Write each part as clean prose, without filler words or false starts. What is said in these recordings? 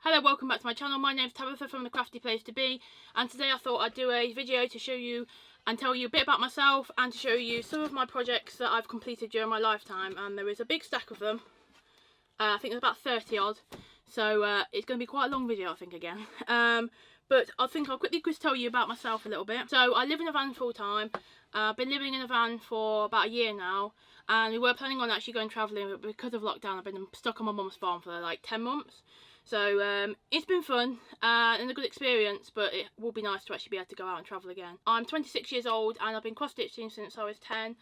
Hello, welcome back to my channel. My name's Tabitha from TheCraftyPlaceToBe, and today I thought I'd do a video to show you and tell you a bit about myself and to show you some of my projects that I've completed during my lifetime. And there is a big stack of them. I think there's about 30 odd, so it's going to be quite a long video I think again. But I think I'll quickly just tell you about myself a little bit. So I live in a van full time. I've been living in a van for about a year now, and we were planning on actually going travelling, but because of lockdown I've been stuck on my mum's farm for like 10 months. So it's been fun and a good experience, but it will be nice to actually be able to go out and travel again. I'm 26 years old and I've been cross-stitching since I was 10,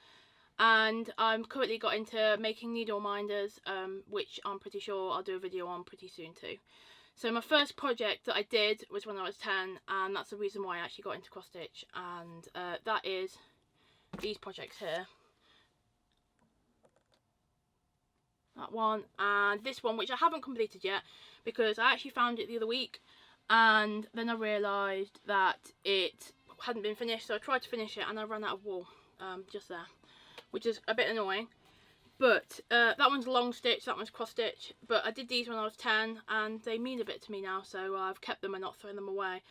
and I'm currently got into making needle minders, which I'm pretty sure I'll do a video on pretty soon too. So my first project that I did was when I was 10, and that's the reason why I actually got into cross-stitch, and that is these projects here. That one and this one, which I haven't completed yet because I actually found it the other week, and then I realised that it hadn't been finished, so I tried to finish it and I ran out of wool just there, which is a bit annoying. But that one's long stitch, that one's cross stitch, but I did these when I was 10 and they mean a bit to me now, so I've kept them and not thrown them away.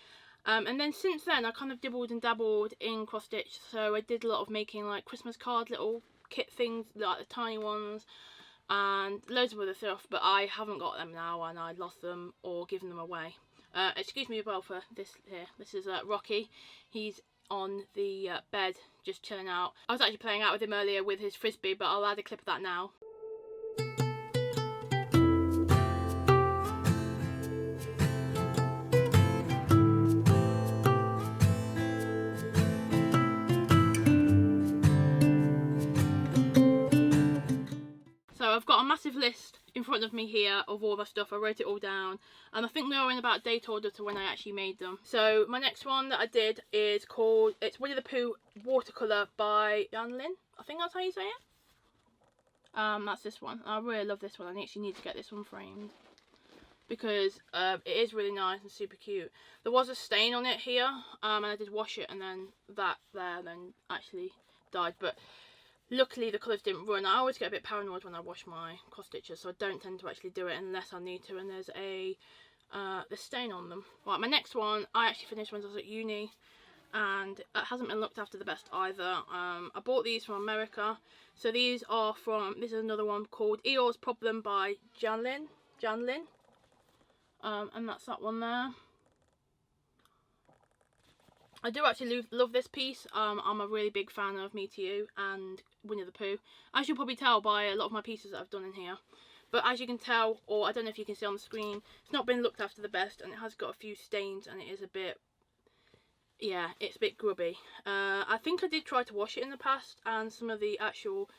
And then since then I kind of dibbled and dabbled in cross stitch, so I did a lot of making like Christmas card little kit things, like the tiny ones, and loads of other stuff, but I haven't got them now and I lost them or given them away. Excuse me as well for this here. This is Rocky. He's on the bed just chilling out. I was actually playing out with him earlier with his frisbee, but I'll add a clip of that now. So I've got a massive list in front of me here of all my stuff. I wrote it all down, and I think they are in about date order to when I actually made them. So my next one that I did is called, it's Winnie the Pooh watercolour by Janlin. I think that's how you say it. That's this one. I really love this one. I actually need to get this one framed because it is really nice and super cute. There was a stain on it here, and I did wash it, and then that there then actually died, but luckily the colours didn't run. I always get a bit paranoid when I wash my cross stitches, so I don't tend to actually do it unless I need to, and there's a the stain on them. Right, my next one I actually finished when I was at uni, and it hasn't been looked after the best either. I bought these from America. So these are from, this is another one called Eeyore's Problem by Janlin, and that's that one there. I do actually love this piece. I'm a really big fan of Me to You and Winnie the Pooh, as you'll probably tell by a lot of my pieces that I've done in here. But as you can tell, or I don't know if you can see on the screen, it's not been looked after the best, and it has got a few stains, and it is a bit, yeah, it's a bit grubby. I think I did try to wash it in the past, and some of the actual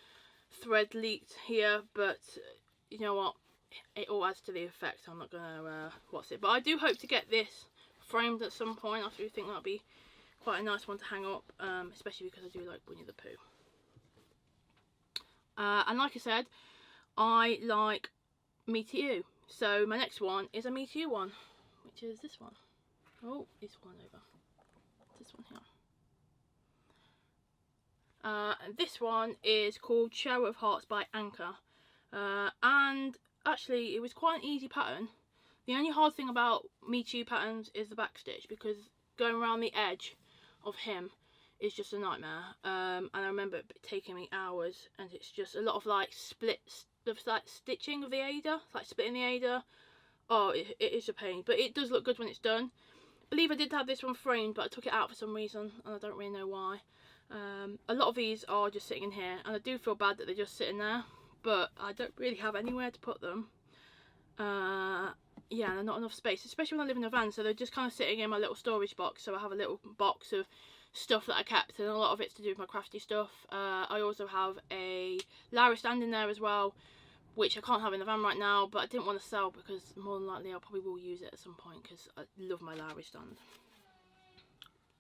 thread leaked here, but you know what, it all adds to the effect. I'm not gonna what's it, but I do hope to get this framed at some point. I do think that'll be quite a nice one to hang up, especially because I do like Winnie the Pooh. And like I said, I like Me to You. So my next one is a Me to You one, which is this one. Oh, this one over. This one here. And this one is called Shower of Hearts by Anchor. And actually it was quite an easy pattern. The only hard thing about Me to You patterns is the back stitch, because going around the edge of him is just a nightmare, and I remember it taking me hours, and it's just a lot of like stitching of the Ada, like splitting the Ada. Oh, it is a pain, but it does look good when it's done. I believe I did have this one framed, but I took it out for some reason and I don't really know why. A lot of these are just sitting in here, and I do feel bad that they're just sitting there, but I don't really have anywhere to put them. Yeah, and not enough space, especially when I live in a van, so they're just kind of sitting in my little storage box. So I have a little box of stuff that I kept, and a lot of it's to do with my crafty stuff. I also have a Lyra stand in there as well, which I can't have in the van right now, but I didn't want to sell because more than likely I probably will use it at some point, because I love my Lyra stand.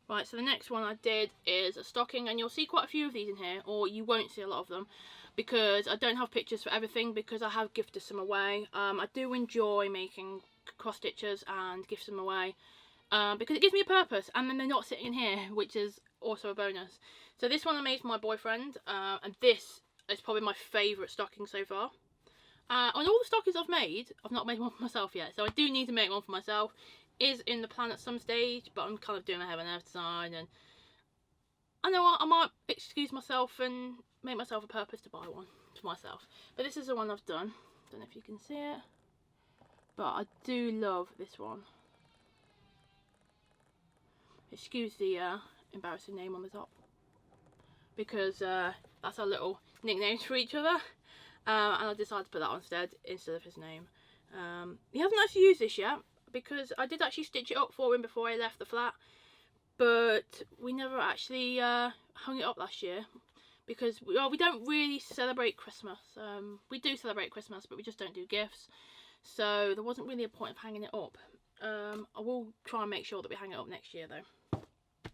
Right, so the next one I did is a stocking, and you'll see quite a few of these in here, or you won't see a lot of them, because I don't have pictures for everything, because I have gifted some away. I do enjoy making cross stitches and gift them away, because it gives me a purpose, and then they're not sitting in here, which is also a bonus. So this one I made for my boyfriend, and this is probably my favourite stocking so far. On all the stockings I've made, I've not made one for myself yet, so I do need to make one for myself. Is in the plan at some stage, but I'm kind of doing a heaven and earth design, and I know what, I might excuse myself and make myself a purpose to buy one for myself. But this is the one I've done. Don't know if you can see it, but I do love this one. Excuse the embarrassing name on the top, because that's our little nicknames for each other, and I decided to put that on instead of his name. He hasn't actually used this yet, because I did actually stitch it up for him before I left the flat, but we never actually hung it up last year, because we don't really celebrate Christmas. We do celebrate Christmas, but we just don't do gifts, so there wasn't really a point of hanging it up. I will try and make sure that we hang it up next year though.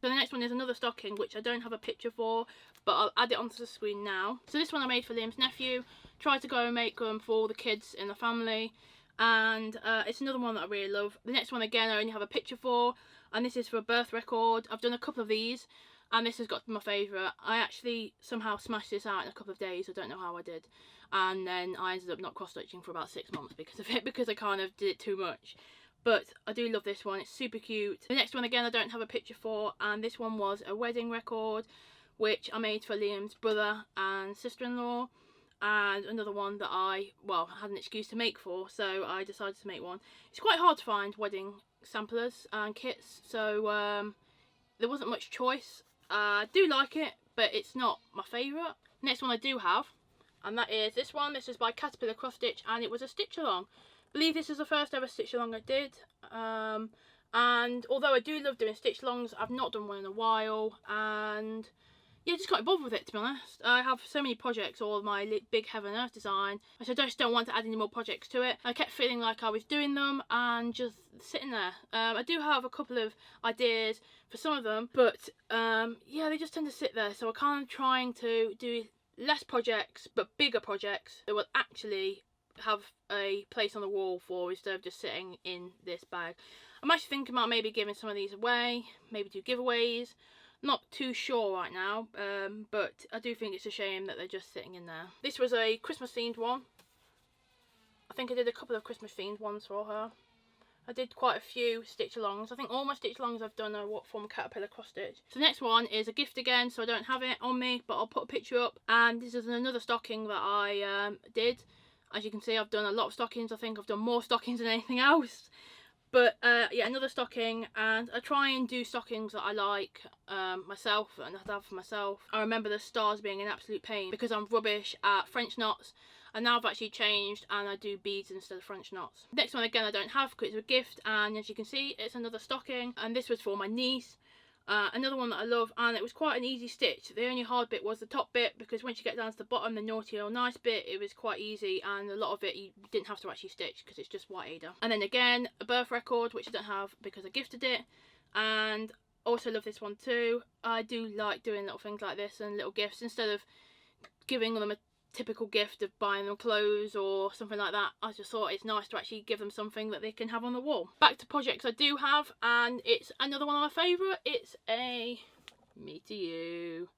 So the next one is another stocking, which I don't have a picture for, but I'll add it onto the screen now. So this one I made for Liam's nephew. Tried to go and make them for all the kids in the family, and it's another one that I really love. The next one again I only have a picture for, and this is for a birth record. I've done a couple of these, and this has got to be my favourite. I actually somehow smashed this out in a couple of days. I don't know how I did, and then I ended up not cross stitching for about 6 months because of it, because I kind of did it too much. But I do love this one, it's super cute. The next one again I don't have a picture for, and this one was a wedding record, which I made for Liam's brother and sister-in-law, and another one that I had an excuse to make for, so I decided to make one. It's quite hard to find wedding samplers and kits, so there wasn't much choice. I do like it, but it's not my favourite. Next one I do have, and that is this one. This is by Caterpillar Cross Stitch, and it was a stitch along. I believe this is the first ever stitch along I did, and although I do love doing stitch alongs, I've not done one in a while, and yeah, just can't bother with it, to be honest. I have so many projects, all my big heaven and earth design, so I just don't want to add any more projects to it. I kept feeling like I was doing them and just sitting there. I do have a couple of ideas for some of them, but yeah, they just tend to sit there, so I'm kind of trying to do less projects but bigger projects that will actually have a place on the wall for, instead of just sitting in this bag. I'm actually thinking about maybe giving some of these away, maybe do giveaways. Not too sure right now, but I do think it's a shame that they're just sitting in there. This was a Christmas themed one. I think I did a couple of Christmas themed ones for her. I did quite a few stitch alongs. I think all my stitch alongs I've done are from Caterpillar Cross Stitch. So the next one is a gift again, so I don't have it on me, but I'll put a picture up. And this is another stocking that I did. As you can see, I've done a lot of stockings. I think I've done more stockings than anything else. But yeah, another stocking, and I try and do stockings that I like myself and I'd have for myself. I remember the stars being an absolute pain because I'm rubbish at French knots, and now I've actually changed and I do beads instead of French knots. Next one again I don't have because it's a gift, and as you can see it's another stocking, and this was for my niece. Another one that I love, and it was quite an easy stitch. The only hard bit was the top bit, because once you get down to the bottom, the naughty or nice bit, it was quite easy, and a lot of it you didn't have to actually stitch because it's just white Ada. And then again, a birth record, which I don't have because I gifted it, and also love this one too. I do like doing little things like this and little gifts, instead of giving them a typical gift of buying them clothes or something like that. I just thought it's nice to actually give them something that they can have on the wall. Back to projects I do have, and it's another one of my favourite. It's a Me To You.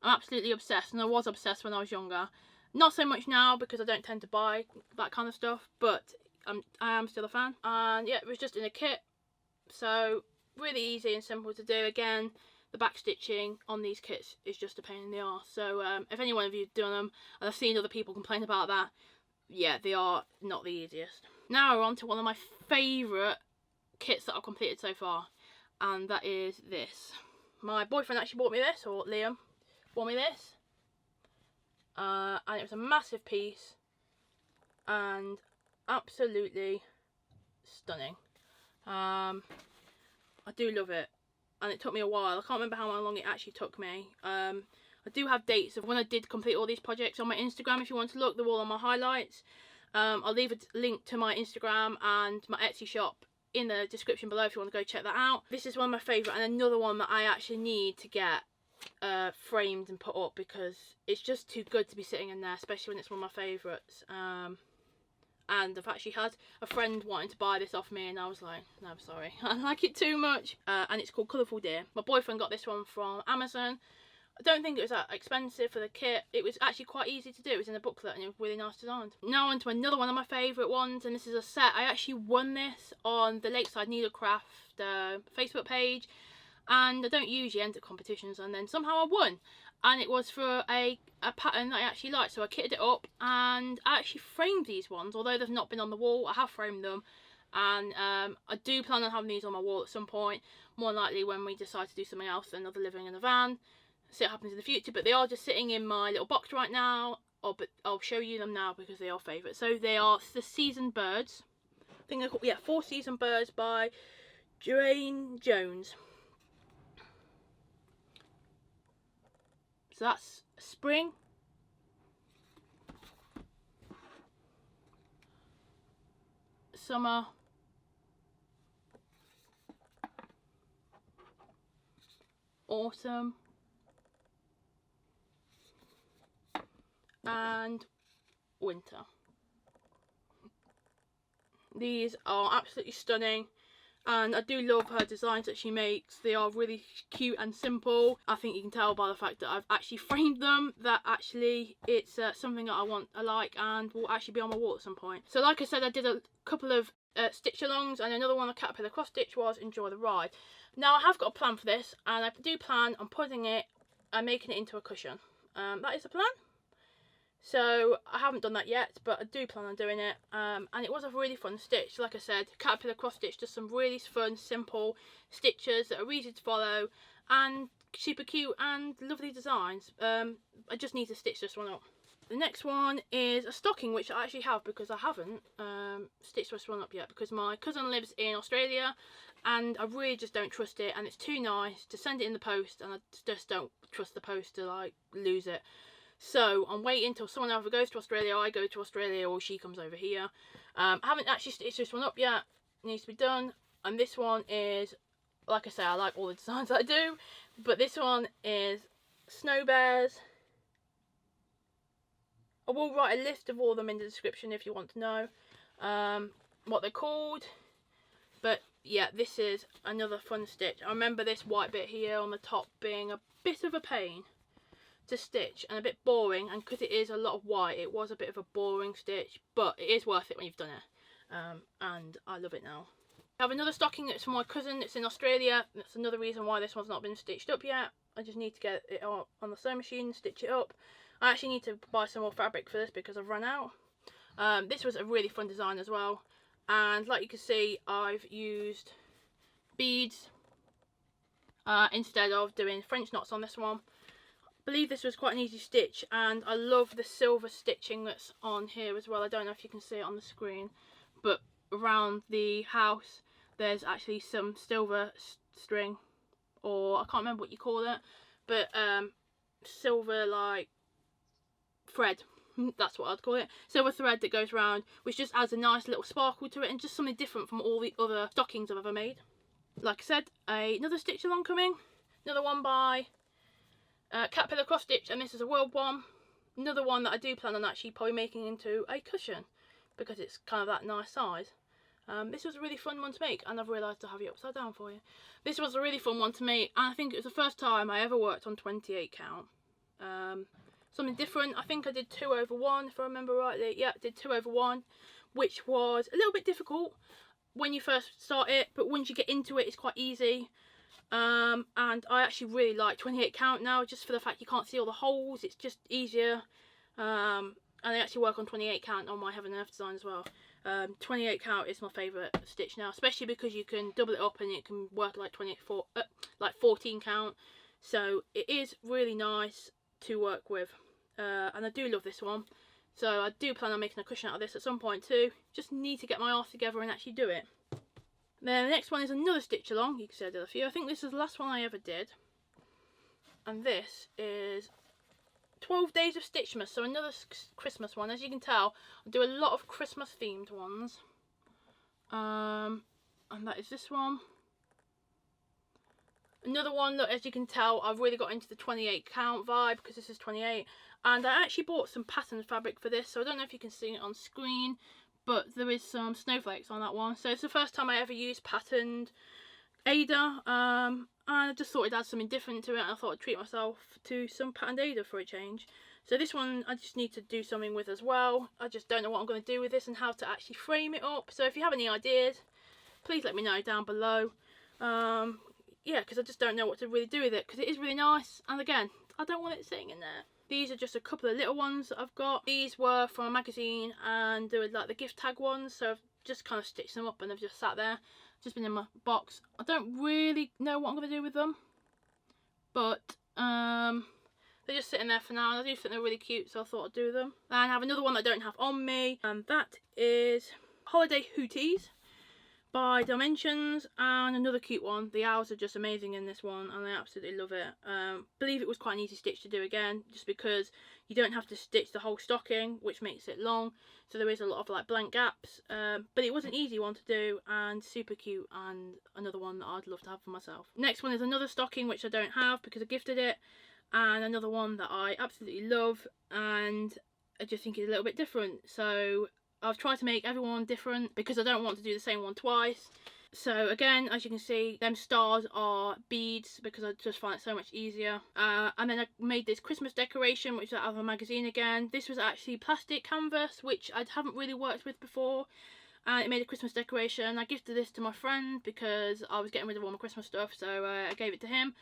I'm absolutely obsessed, and I was obsessed when I was younger. Not so much now because I don't tend to buy that kind of stuff, but I am still a fan. And yeah, it was just in a kit, so really easy and simple to do. Again, the back stitching on these kits is just a pain in the arse. So if any one of you have done them, and I've seen other people complain about that, yeah, they are not the easiest. Now we're on to one of my favourite kits that I've completed so far, and that is this. My boyfriend actually bought me this, or Liam bought me this, and it was a massive piece and absolutely stunning. I do love it. And it took me a while. I can't remember how long it actually took me. I do have dates of when I did complete all these projects on my Instagram. If you want to look, they're all on my highlights. I'll leave a link to my Instagram and my Etsy shop in the description below if you want to go check that out. This is one of my favourite, and another one that I actually need to get framed and put up, because it's just too good to be sitting in there, especially when it's one of my favourites. And I've actually had a friend wanting to buy this off me, and I was like, no, I'm sorry, I like it too much. And it's called Colourful Deer. My boyfriend got this one from Amazon. I don't think it was that expensive for the kit. It was actually quite easy to do. It was in a booklet and it was really nice designs. Now on to another one of my favourite ones, and this is a set. I actually won this on the Lakeside Needlecraft Facebook page, and I don't usually enter competitions, and then somehow I won. And it was for a pattern that I actually liked, so I kitted it up and I actually framed these ones. Although they've not been on the wall, I have framed them, and I do plan on having these on my wall at some point, more likely when we decide to do something else than other living in a van. See what happens in the future, but they are just sitting in my little box right now. But I'll show you them now because they are favourites. So they are the Seasoned Birds. I think they're called, yeah, 4 Seasoned Birds by Jane Jones. So that's spring, summer, autumn, and winter. These are absolutely stunning, and I do love her designs that she makes. They are really cute and simple. I think you can tell by the fact that I've actually framed them that actually it's something that I like and will actually be on my wall at some point. So like I said, I did a couple of stitch alongs, and another one, a caterpillar cross stitch, was Enjoy the Ride. Now I have got a plan for this, and I do plan on putting it and making it into a cushion. That is the plan. So I haven't done that yet, but I do plan on doing it, and it was a really fun stitch. Like I said, caterpillar cross stitch, just some really fun, simple stitches that are easy to follow and super cute and lovely designs. I just need to stitch this one up. The next one is a stocking, which I actually have because I haven't stitched this one up yet, because my cousin lives in Australia and I really just don't trust it, and it's too nice to send it in the post, and I just don't trust the post to like lose it. So I'm waiting until someone either goes to Australia, I go to Australia, or she comes over here. I haven't actually stitched this one up yet. It needs to be done. And this one is, like I say, I like all the designs that I do, but this one is Snow Bears. I will write a list of all of them in the description if you want to know what they're called. But yeah, this is another fun stitch. I remember this white bit here on the top being a bit of a pain to stitch and a bit boring, and because it is a lot of white, it was a bit of a boring stitch, but it is worth it when you've done it, and I love it now. I have another stocking that's from my cousin that's in Australia. That's another reason why this one's not been stitched up yet. I just need to get it on the sewing machine, stitch it up. I actually need to buy some more fabric for this because I've run out. This was a really fun design as well, and like you can see, I've used beads instead of doing French knots on this one. I believe this was quite an easy stitch, and I love the silver stitching that's on here as well. I don't know if you can see it on the screen, but around the house there's actually some silver string, or I can't remember what you call it, but silver like thread, that's what I'd call it, silver thread that goes around, which just adds a nice little sparkle to it and just something different from all the other stockings I've ever made. Like I said, another stitch along coming, another one by caterpillar cross stitch, and this is a world one. Another one that I do plan on actually probably making into a cushion because it's kind of that nice size. This was a really fun one to make, and I've realised to have it upside down for you. This was a really fun one to make, and I think it was the first time I ever worked on 28 count. Something different. I think I did 2/1 if I remember rightly. Yeah, I did 2/1, which was a little bit difficult when you first start it, but once you get into it, it's quite easy. And I actually really like 28 count now, just for the fact you can't see all the holes. It's just easier, and I actually work on 28 count on my Heaven and Earth design as well. 28 count is my favourite stitch now, especially because you can double it up and it can work like 14 count, so it is really nice to work with, and I do love this one. So I do plan on making a cushion out of this at some point too. Just need to get my arse together and actually do it. Then the next one is another stitch along. You can see I did a few. I think this is the last one I ever did. And this is 12 Days of Stitchmas, so another Christmas one. As you can tell, I do a lot of Christmas themed ones. And that is this one. Another one that, as you can tell, I've really got into the 28 count vibe because this is 28. And I actually bought some pattern fabric for this, so I don't know if you can see it on screen, but there is some snowflakes on that one. So it's the first time I ever used patterned Ada, and I just thought I'd add something different to it, and I thought I'd treat myself to some patterned Ada for a change. So this one I just need to do something with as well. I just don't know what I'm going to do with this and how to actually frame it up. So if you have any ideas, please let me know down below. Yeah, because I just don't know what to really do with it, because it is really nice, and again, I don't want it sitting in there. These are just a couple of little ones that I've got. These were from a magazine, and they were like the gift tag ones, so I've just kind of stitched them up and they've just sat there, just been in my box. I don't really know what I'm going to do with them, but they're just sitting there for now, and I do think they're really cute, so I thought I'd do them. And I have another one that I don't have on me, and that is Holiday Hooties by Dimensions, and another cute one. The owls are just amazing in this one, and I absolutely love it. Believe it was quite an easy stitch to do again, just because you don't have to stitch the whole stocking, which makes it long, so there is a lot of like blank gaps, but it was an easy one to do and super cute, and another one that I'd love to have for myself. Next one is another stocking which I don't have because I gifted it, and another one that I absolutely love, and I just think it's a little bit different. So I've tried to make everyone different because I don't want to do the same one twice. So again, as you can see, them stars are beads because I just find it so much easier. And then I made this Christmas decoration, which is out of a magazine again. This was actually plastic canvas, which I haven't really worked with before. And it made a Christmas decoration. I gifted this to my friend because I was getting rid of all my Christmas stuff, so I gave it to him.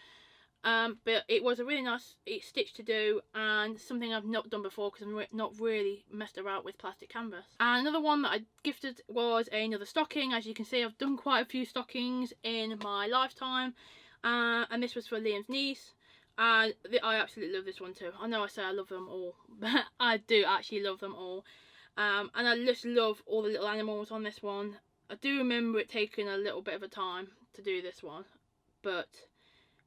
But it was a really nice stitch to do, and something I've not done before because I've not really messed around with plastic canvas. And another one that I gifted was another stocking. As you can see, I've done quite a few stockings in my lifetime, and this was for Liam's niece, and I absolutely love this one too. I know I say I love them all, but I do actually love them all, and I just love all the little animals on this one. I do remember it taking a little bit of a time to do this one, but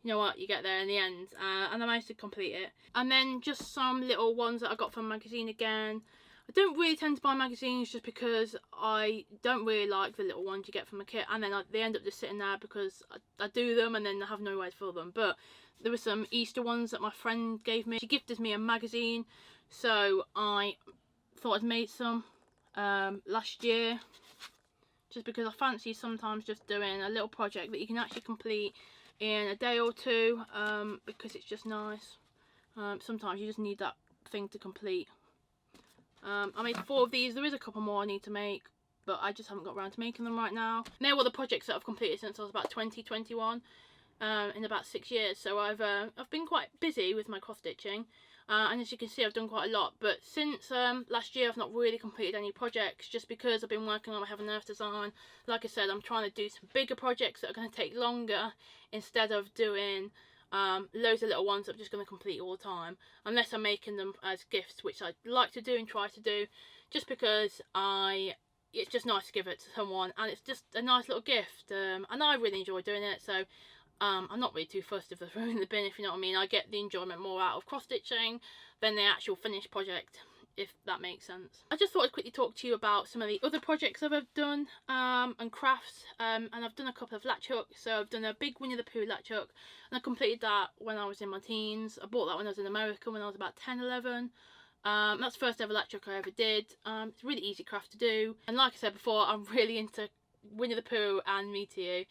you know what, you get there in the end, and I managed to complete it. And then just some little ones that I got from a magazine again. I don't really tend to buy magazines just because I don't really like the little ones you get from a kit, and then they end up just sitting there because I do them and then I have nowhere to fill them. But there were some Easter ones that my friend gave me. She gifted me a magazine, so I thought I'd made some last year, just because I fancy sometimes just doing a little project that you can actually complete in a day or two, because it's just nice. Sometimes you just need that thing to complete. I made 4 of these. There is a couple more I need to make, but I just haven't got around to making them right now. And they're all the projects that I've completed since I was about 2021, in about 6 years. So I've been quite busy with my cross stitching, and as you can see, I've done quite a lot. But since last year, I've not really completed any projects, just because I've been working on my Heaven and Earth design. Like I said, I'm trying to do some bigger projects that are going to take longer, instead of doing loads of little ones that I'm just going to complete all the time, unless I'm making them as gifts, which I like to do and try to do, just because it's just nice to give it to someone, and it's just a nice little gift, and I really enjoy doing it. So I'm not really too fussed if they're thrown in the bin, if you know what I mean. I get the enjoyment more out of cross stitching than the actual finished project, if that makes sense. I just thought I'd quickly talk to you about some of the other projects I've done, and crafts, and I've done a couple of latch hooks. So I've done a big Winnie the Pooh latch hook, and I completed that when I was in my teens. I bought that when I was in America when I was about 10, 11. That's the first ever latch hook I ever did. It's a really easy craft to do, and like I said before, I'm really into Winnie the Pooh and Me To You,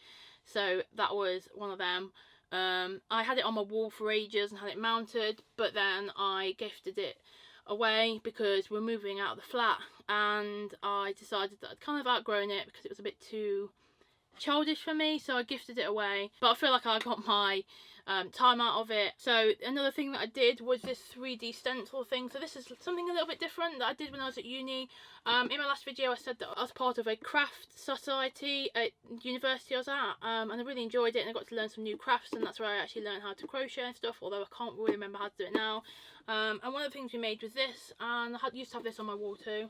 so that was one of them. I had it on my wall for ages and had it mounted, but then I gifted it away because we're moving out of the flat, and I decided that I'd kind of outgrown it because it was a bit too childish for me, so I gifted it away. But I feel like I got my time out of it. So another thing that I did was this 3D stencil thing. So this is something a little bit different that I did when I was at uni. In my last video I said that I was part of a craft society at university I was at, and I really enjoyed it, and I got to learn some new crafts, and that's where I actually learned how to crochet and stuff, although I can't really remember how to do it now. And one of the things we made was this, and I used to have this on my wall too.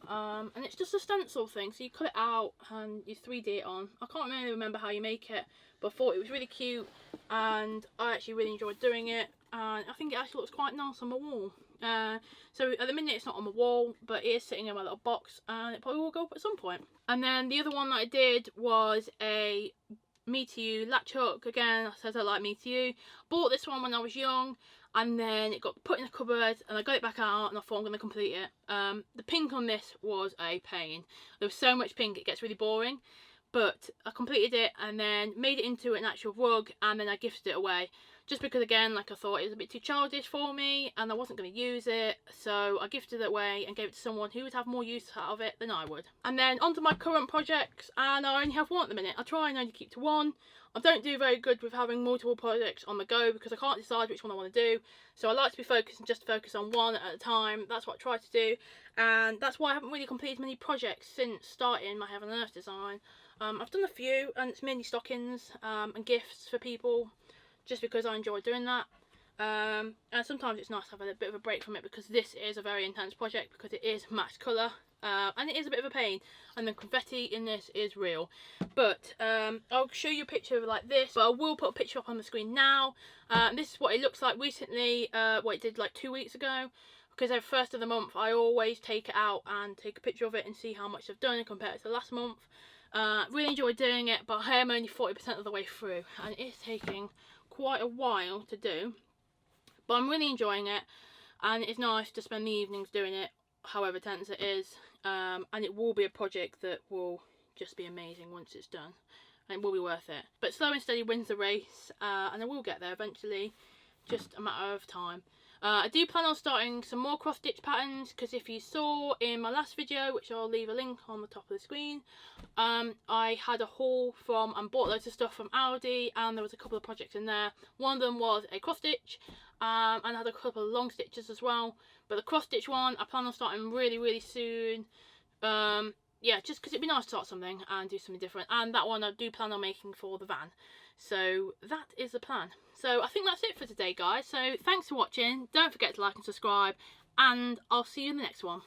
And it's just a stencil thing, so you cut it out and you 3D it on. I can't really remember how you make it, but I thought it was really cute, and I actually really enjoyed doing it, and I think it actually looks quite nice on my wall. So at the minute it's not on my wall, but it is sitting in my little box, and it probably will go up at some point. And then the other one that I did was a Me To You latch hook. Again, I said I like Me To You. Bought this one when I was young, and then it got put in a cupboard, and I got it back out, and I thought I'm going to complete it. The pink on this was a pain. There was so much pink it gets really boring, but I completed it and then made it into an actual rug, and then I gifted it away. Just because, again, like, I thought it was a bit too childish for me and I wasn't going to use it, so I gifted it away and gave it to someone who would have more use out of it than I would. And then onto my current projects, and I only have one at the minute. I try and only keep to one. I don't do very good with having multiple projects on the go because I can't decide which one I want to do. So I like to be focused and just focus on one at a time. That's what I try to do, and that's why I haven't really completed many projects since starting my Heaven and Earth design. I've done a few, and it's mainly stockings and gifts for people, just because I enjoy doing that. And sometimes it's nice to have a bit of a break from it, because this is a very intense project because it is matched colour, and it is a bit of a pain, and the confetti in this is real. But I'll show you a picture of it like this, but I will put a picture up on the screen now. This is what it looks like recently, what it did like 2 weeks ago, because every first of the month I always take it out and take a picture of it and see how much I've done and compare it to last month. Really enjoyed doing it, but I am only 40% of the way through, and it is taking quite a while to do, but I'm really enjoying it, and it's nice to spend the evenings doing it, however tense it is. And it will be a project that will just be amazing once it's done, and it will be worth it. But slow and steady wins the race, and I will get there eventually, just a matter of time. I do plan on starting some more cross stitch patterns, because if you saw in my last video, which I'll leave a link on the top of the screen, I had a haul from and bought loads of stuff from Aldi, and there was a couple of projects in there. One of them was a cross stitch, and I had a couple of long stitches as well, but the cross stitch one I plan on starting really soon. Yeah, just because it'd be nice to start something and do something different, and that one I do plan on making for the van. So that is the plan. So I think that's it for today, guys. So thanks for watching. Don't forget to like and subscribe, and I'll see you in the next one.